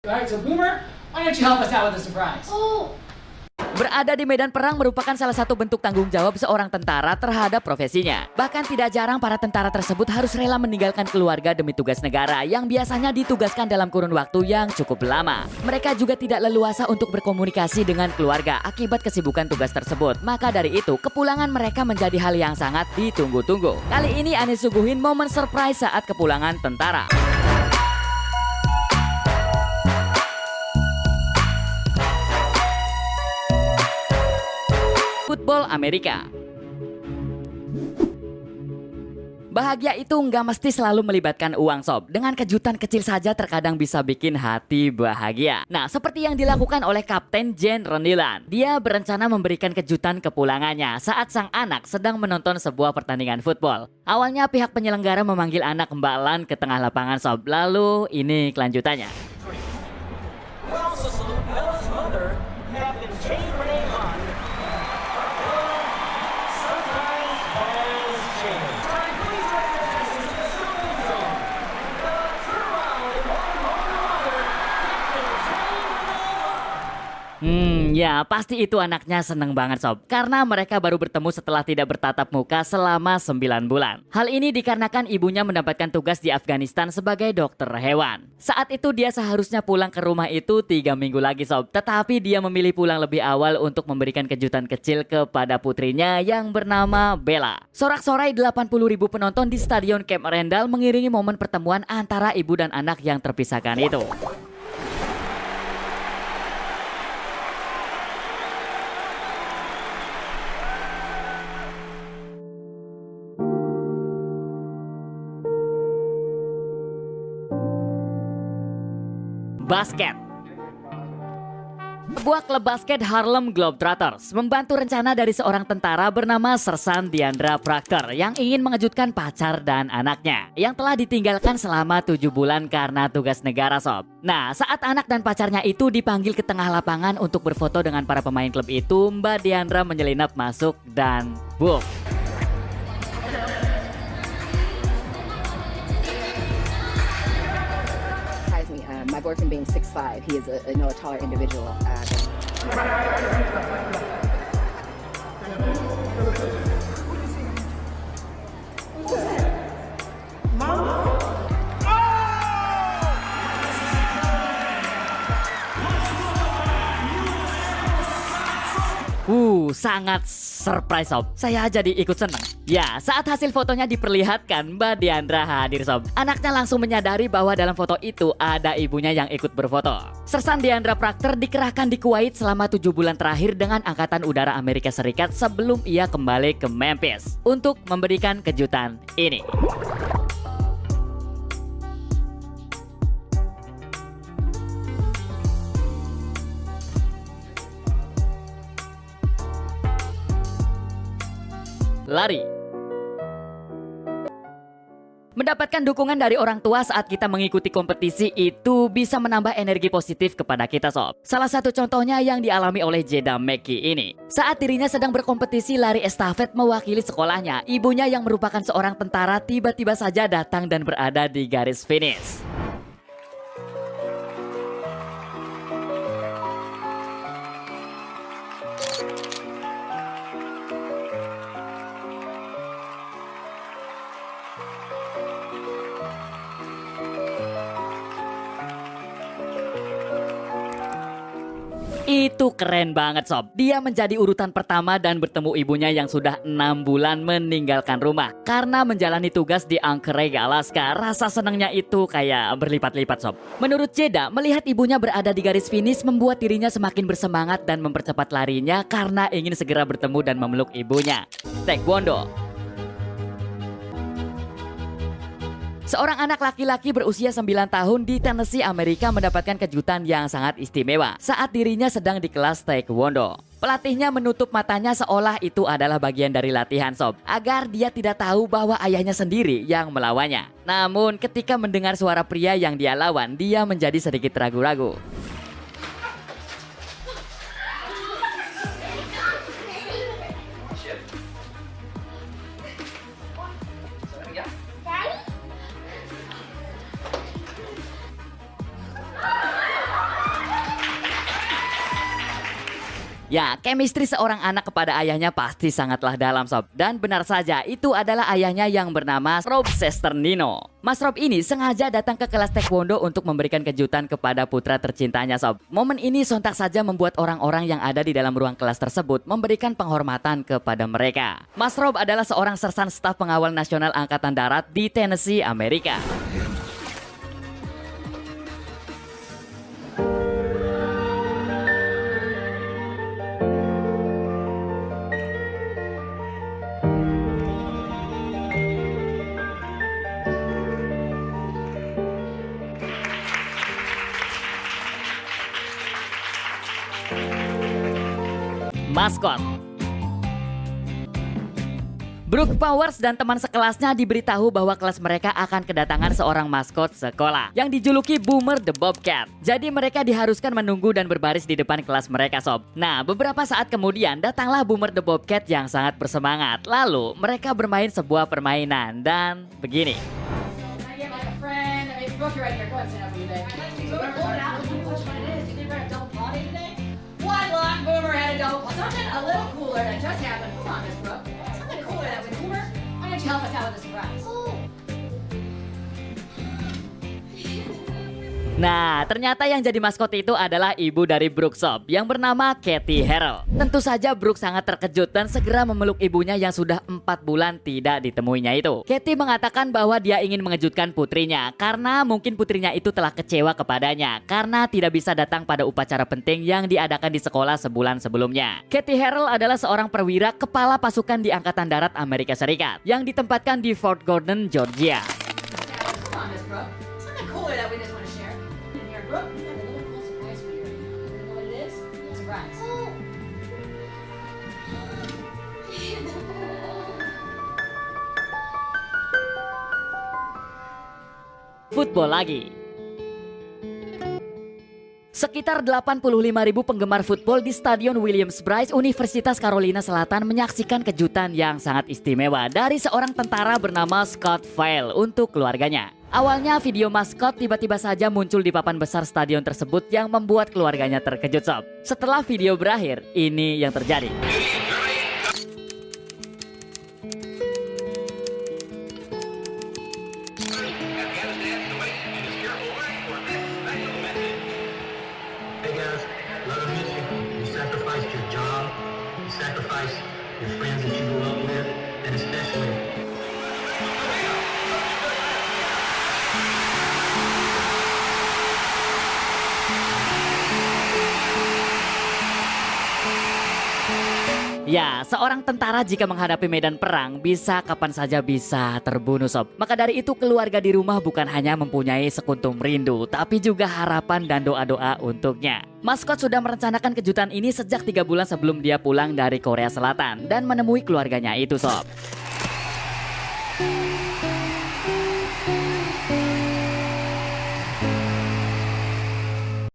Alright, so Boomer, why don't you help us out with a surprise? Oh, Berada di medan perang merupakan salah satu bentuk tanggung jawab seorang tentara terhadap profesinya. Bahkan tidak jarang para tentara tersebut harus rela meninggalkan keluarga demi tugas negara yang biasanya ditugaskan dalam kurun waktu yang cukup lama. Mereka juga tidak leluasa untuk berkomunikasi dengan keluarga akibat kesibukan tugas tersebut. Maka dari itu, kepulangan mereka menjadi hal yang sangat ditunggu-tunggu. Kali ini Anies suguhin momen surprise saat kepulangan tentara. Football Amerika. Bahagia itu nggak mesti selalu melibatkan uang sob. Dengan kejutan kecil saja terkadang bisa bikin hati bahagia. Nah, seperti yang dilakukan oleh Kapten Jen Renilan. Dia berencana memberikan kejutan kepulangannya saat sang anak sedang menonton sebuah pertandingan football. Awalnya pihak penyelenggara memanggil anak Mbak Lan ke tengah lapangan sob. Lalu ini kelanjutannya. We also salute Bella's mother, Captain Jane Renee Lund. Sometimes plans change. Please recognize the Zone Zone. The turnaround in one mother, Captain Jane Renee Lund. Ya pasti itu anaknya seneng banget sob. Karena mereka baru bertemu setelah tidak bertatap muka selama 9 bulan. Hal ini dikarenakan ibunya mendapatkan tugas di Afghanistan sebagai dokter hewan. Saat itu dia seharusnya pulang ke rumah itu 3 minggu lagi sob. Tetapi dia memilih pulang lebih awal untuk memberikan kejutan kecil kepada putrinya yang bernama Bella. Sorak-sorai 80.000 penonton di Stadion Camp Randall mengiringi momen pertemuan antara ibu dan anak yang terpisahkan itu. Basket. Sebuah klub basket Harlem Globetrotters membantu rencana dari seorang tentara bernama Sersan Diandra Proctor yang ingin mengejutkan pacar dan anaknya yang telah ditinggalkan selama 7 bulan karena tugas negara sob. Nah, saat anak dan pacarnya itu dipanggil ke tengah lapangan untuk berfoto dengan para pemain klub itu, Mbak Diandra menyelinap masuk dan boom. My boyfriend being 6'5", he is a taller individual. Sangat surprise sob. Saya jadi ikut senang. Ya, saat hasil fotonya diperlihatkan, Mbak Diandra hadir sob. Anaknya langsung menyadari bahwa dalam foto itu ada ibunya yang ikut berfoto. Sersan Diandra Proctor dikerahkan di Kuwait selama 7 bulan terakhir dengan Angkatan Udara Amerika Serikat sebelum ia kembali ke Memphis untuk memberikan kejutan ini. Lari. Mendapatkan dukungan dari orang tua saat kita mengikuti kompetisi itu bisa menambah energi positif kepada kita sob. Salah satu contohnya yang dialami oleh Jada McKee ini. Saat dirinya sedang berkompetisi lari estafet mewakili sekolahnya, ibunya yang merupakan seorang tentara tiba-tiba saja datang dan berada di garis finish. Itu keren banget sob. Dia menjadi urutan pertama dan bertemu ibunya yang sudah 6 bulan meninggalkan rumah karena menjalani tugas di Anchorage, Alaska. Rasa senangnya itu kayak berlipat-lipat sob. Menurut Jeda, melihat ibunya berada di garis finish membuat dirinya semakin bersemangat dan mempercepat larinya karena ingin segera bertemu dan memeluk ibunya. Taekwondo. Seorang anak laki-laki berusia 9 tahun di Tennessee, Amerika mendapatkan kejutan yang sangat istimewa saat dirinya sedang di kelas Taekwondo. Pelatihnya menutup matanya seolah itu adalah bagian dari latihan sob, agar dia tidak tahu bahwa ayahnya sendiri yang melawannya. Namun ketika mendengar suara pria yang dia lawan, dia menjadi sedikit ragu-ragu. Ya, chemistry seorang anak kepada ayahnya pasti sangatlah dalam sob. Dan benar saja, itu adalah ayahnya yang bernama Rob Cesternino. Mas Rob ini sengaja datang ke kelas taekwondo untuk memberikan kejutan kepada putra tercintanya sob. Momen ini sontak saja membuat orang-orang yang ada di dalam ruang kelas tersebut memberikan penghormatan kepada mereka. Mas Rob adalah seorang sersan staf pengawal nasional Angkatan Darat di Tennessee, Amerika. Maskot. Brooke Powers dan teman sekelasnya diberitahu bahwa kelas mereka akan kedatangan seorang maskot sekolah yang dijuluki Boomer the Bobcat. Jadi mereka diharuskan menunggu dan berbaris di depan kelas mereka sob. Nah, beberapa saat kemudian datanglah Boomer the Bobcat yang sangat bersemangat. Lalu mereka bermain sebuah permainan dan begini. Can I get like a friend? I mean, Brooke, you're right here. Go ahead and stand up for you today. Boomer, pull it out. Let me push what it is. Do you think we're gonna double potty today? One luck, Boomer had a double. Something a little cooler that just happened. Hold on, Miss Brooke. Something cooler that went. Boomer, why don't you help us out with a surprise? Nah, ternyata yang jadi maskot itu adalah ibu dari Brooke sob yang bernama Katie Harrell. Tentu saja Brooke sangat terkejut dan segera memeluk ibunya yang sudah 4 bulan tidak ditemuinya itu. Katie mengatakan bahwa dia ingin mengejutkan putrinya karena mungkin putrinya itu telah kecewa kepadanya karena tidak bisa datang pada upacara penting yang diadakan di sekolah sebulan sebelumnya. Katie Harrell adalah seorang perwira kepala pasukan di Angkatan Darat Amerika Serikat yang ditempatkan di Fort Gordon, Georgia. Hold on, Miss Brooke. Something cooler that we just want to share. In here, Brooke, we got a little cool surprise for you. You know what it is? Surprise. Football lagi. Sekitar 85.000 penggemar football di Stadion Williams-Brice, Universitas Carolina Selatan menyaksikan kejutan yang sangat istimewa dari seorang tentara bernama Scott Vail untuk keluarganya. Awalnya video maskot tiba-tiba saja muncul di papan besar stadion tersebut yang membuat keluarganya terkejut sob. Setelah video berakhir, ini yang terjadi. Hey guys, love and miss you. You sacrificed your job, you sacrificed your friends that you grew up with, and especially Ya, seorang tentara jika menghadapi medan perang bisa kapan saja bisa terbunuh sob. Maka dari itu keluarga di rumah bukan hanya mempunyai sekuntum rindu, tapi juga harapan dan doa-doa untuknya. Maskot sudah merencanakan kejutan ini sejak 3 bulan sebelum dia pulang dari Korea Selatan dan menemui keluarganya itu sob.